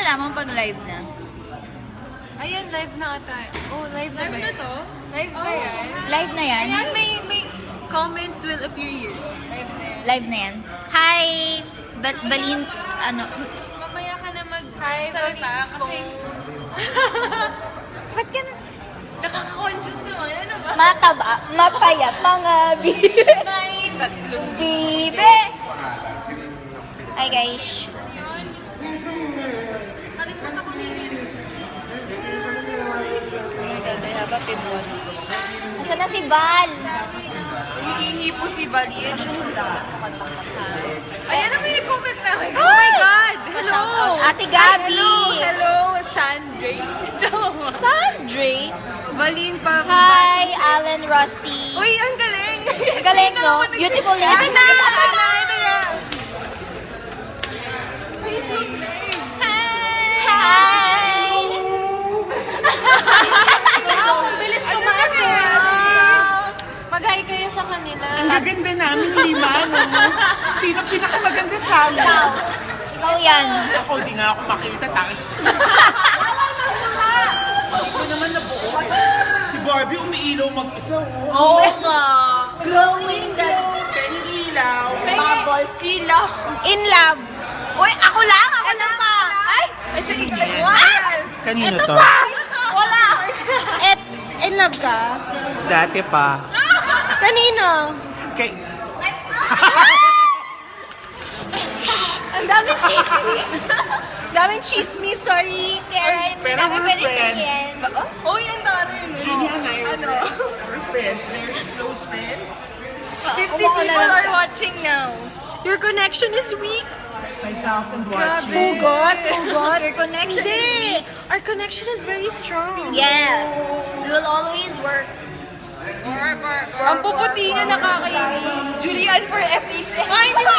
malalaman pag live na? Ayan, live na ata. Oh, live na ba yan? to? Live ba yan? Live na yan? Ayan, may comments will appear here. Live na yan. Live na yan. Hi! Balins, ano? Mamaya ka na mag-hi, Salita, kasi... Ba't ka na? Nakaka-conscious naman. Ano ba? Mataba, mapayat, mga bibe. May tatlong Bibe! Hi guys. yun. Kalimutan ko na yung lyrics. Oh my God, I have a pinball. Nasaan na si Val? Umiihi po si Valiet. Ayan na, may comment na. Oh my God! Hello! Shout out. Ate Gabi! Hello, Sandre. Sandre? Balin pa. Hi, Alan Rusty. Uy, ang galing! Ang galing, no? Beautiful Ito ladies. na! Ito na! Ito na! Hi! Wow, bilis tumasok! Mag-hi kayo sa kanila. Ang gaganda namin, lima, no? Sino pinakamaganda sa amin? Ikaw yan. Ako, di nga ako makita. Hindi ko naman nabuo. Si Barbie umiilaw mag-isa, oh. Oo nga. Glowing the Penny ilaw. bubble. Ilaw. In love. Uy, ako lang pa. Ay! Ay, sa ilaw. Wow! Kanino to? Wala. In love ka? Dati pa. Kanino? Kay... Ang daming chismis. Daming chismis, sorry. Kaya hindi Pero namin we're pwede friends. sabihin. Uy, ang dami, no? Julia and I Ano? we're friends. Very close friends. 50 Umuo na people lang are siya. watching now. Your connection is weak. 5,000 watching. Ugot. Your connection Hindi! is weak. Our connection is very strong. Yes. We will always work. Ang puputi niya nakakainis. Julian for FX. Ay, hindi mo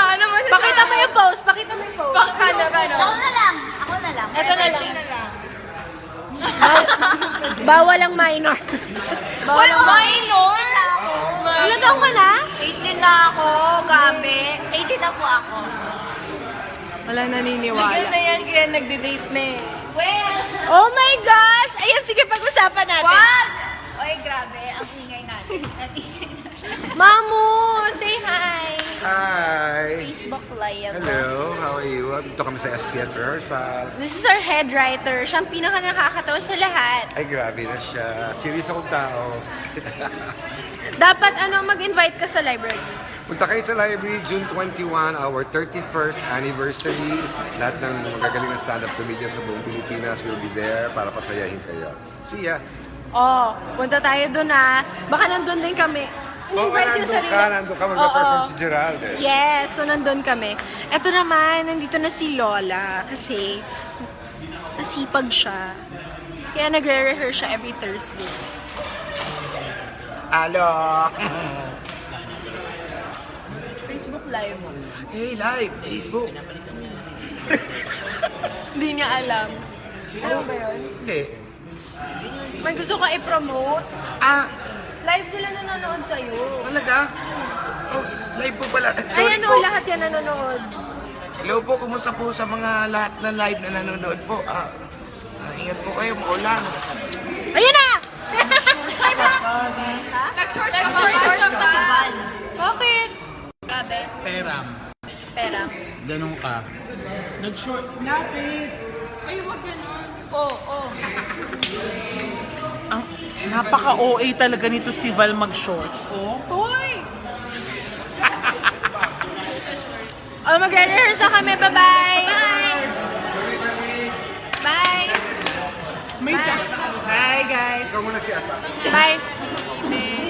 ano mo siya? Pakita mo yung post. Pakita mo yung post. Paano? Ako na lang. Ito na lang. Bawal ang minor. Bawal ang minor? Ilan taong ka na? 18 na ako, gabi. 18 na po ako. Wala Legal naniniwala. na yan, kaya nagde-date na eh. Well, Oh my gosh! Ayan, sige, pag-usapan natin. wag! Oy, grabe. Ang ingay natin. Ang ingay natin. Mamu, say hi. Hi! Facebook live. Hello, how are you? Dito kami sa SPS rehearsal. This is our head writer. Siya ang pinaka nakakatawa sa lahat. Ay, grabe na siya. Serious akong tao. Dapat mag-invite ka sa library. Punta kayo sa library, June 21, our 31st anniversary. Lahat ng magagaling na stand-up comedians sa buong Pilipinas will be there para pasayahin kayo. See ya! Oh, punta tayo doon Baka nandun din kami. In-invite yung sarili. Nandun ka, mag-perform si Gerald eh. Yes, so nandun kami. Eto naman, nandito na si Lola kasi nasipag siya. Kaya nagre-rehearse siya every Thursday. Alo! Facebook live. Hey, live! Facebook! Hindi niya alam. Ano ba yun? Hindi. May gusto ka i-promote? Live sila nanonood sa'yo. Talaga? Oh, live po pala. Ayan lahat yan nanonood. Hello po, kumusta po sa mga lahat na live na nanonood po? Ingat po kayo, maulan. Ayun na! Nag-short pa si Val. Bakit? Grabe. Peram. Pera. Ganun ka. Nag-short. Lapit! Ay, wag ganun. Ang napaka-OA talaga nito si Val mag-shorts. Oh. Uy! Magre-rehearse na kami. Bye-bye! Bye! May Hi guys! Ikaw muna si Ata. Bye!